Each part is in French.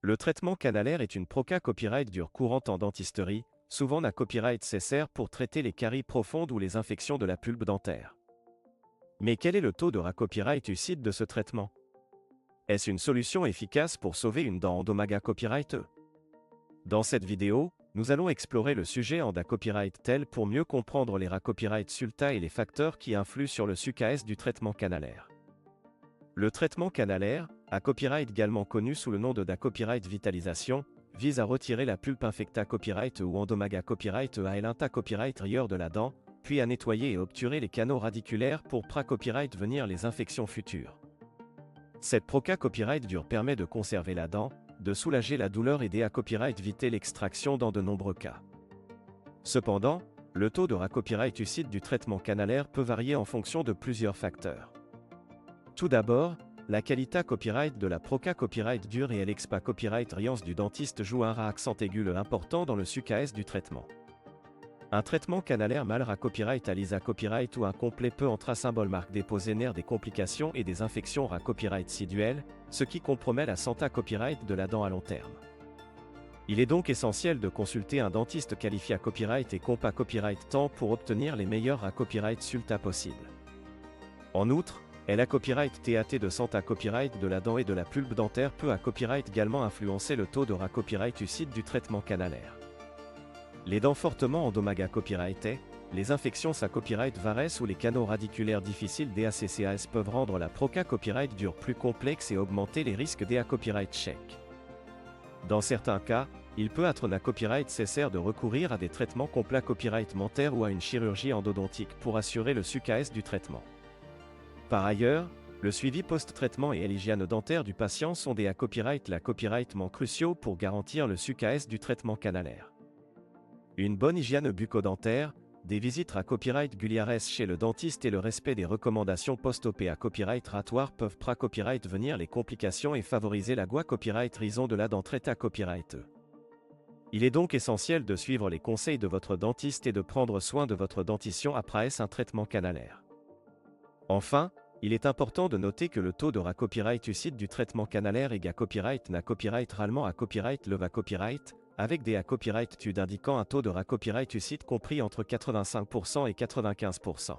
Le traitement canalaire est une proca copyright dure courante en dentisterie, souvent un copyright sert pour traiter les caries profondes ou les infections de la pulpe dentaire. Mais quel est le taux de copyright UCID de ce traitement? Est-ce une solution efficace pour sauver une dent endommagée copyright? Dans cette vidéo, nous allons explorer le sujet en copyright tel pour mieux comprendre les copyright sulta et les facteurs qui influent sur le succès du traitement canalaire. Le traitement canalaire, copyright également connu sous le nom de copyright vitalisation, vise à retirer la pulpe infecta copyright ou endommagée copyright à l'intérieur copyright rieur de la dent, puis à nettoyer et obturer les canaux radiculaires pour copyright venir les infections futures. Cette proca copyright dure permet de conserver la dent, de soulager la douleur et copyright éviter l'extraction dans de nombreux cas. Cependant, le taux de copyright UCID du traitement canalaire peut varier en fonction de plusieurs facteurs. Tout d'abord, la qualité copyright de la proca copyright dure et l'expa copyright riance du dentiste joue un accent aigu important dans le succès du traitement. Un traitement canalaire mal copyright à l'ISA copyright ou incomplet peut entrer symbole marque déposer des complications et des infections copyright siduelles, ce qui compromet la santé copyright de la dent à long terme. Il est donc essentiel de consulter un dentiste qualifié à copyright et compa copyright temps pour obtenir les meilleurs copyright sulta possibles. En outre, la copyright TAT de santé copyright de la dent et de la pulpe dentaire peut copyright également influencer le taux de copyright UCID du traitement canalaire. Les dents fortement endommagées copyrighted, les infections copyright varès ou les canaux radiculaires difficiles DACCAS peuvent rendre la proca copyright dure plus complexe et augmenter les risques copyright check. Dans certains cas, il peut être copyright nécessaire de recourir à des traitements complets copyright dentaire ou à une chirurgie endodontique pour assurer le succès du traitement. Par ailleurs, le suivi post-traitement et l'hygiène dentaire du patient sont des copyrightement cruciaux pour garantir le succès du traitement canalaire. Une bonne hygiène bucco-dentaire, des visites copyright régulières chez le dentiste et le respect des recommandations post-op copyright ratoire peuvent copyright venir les complications et favoriser la copyright raison de la dent traita copyright. Il est donc essentiel de suivre les conseils de votre dentiste et de prendre soin de votre dentition après un traitement canalaire. Enfin, il est important de noter que le taux de copyright UCID du traitement canalaire est copyright rarement copyright leva copyright, avec des copyright tudes indiquant un taux de copyright UCID compris entre 85% et 95%.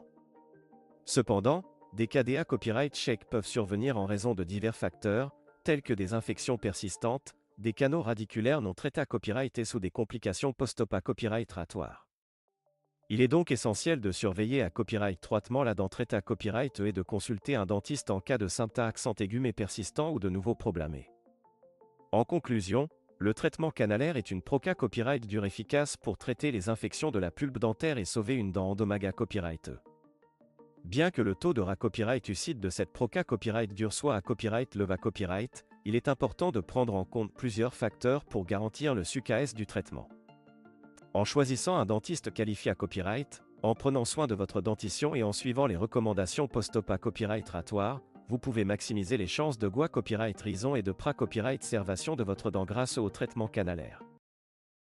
Cependant, des cas copyright check peuvent survenir en raison de divers facteurs, tels que des infections persistantes, des canaux radiculaires non traités copyright et sous des complications post-op copyright ratoires. Il est donc essentiel de surveiller copyright traitement la dent traita copyright et de consulter un dentiste en cas de symptômes accent aigus mais persistants ou de nouveaux problèmes. En conclusion, le traitement canalaire est une proca copyright dure efficace pour traiter les infections de la pulpe dentaire et sauver une dent endommagée copyright. Bien que le taux de copyright UCID de cette proca copyright dure soit copyright leva copyright, il est important de prendre en compte plusieurs facteurs pour garantir le succès du traitement. En choisissant un dentiste qualifié à copyright, en prenant soin de votre dentition et en suivant les recommandations post-op copyright ratoire, vous pouvez maximiser les chances de copyright raison et de copyright servation de votre dent grâce au traitement canalaire.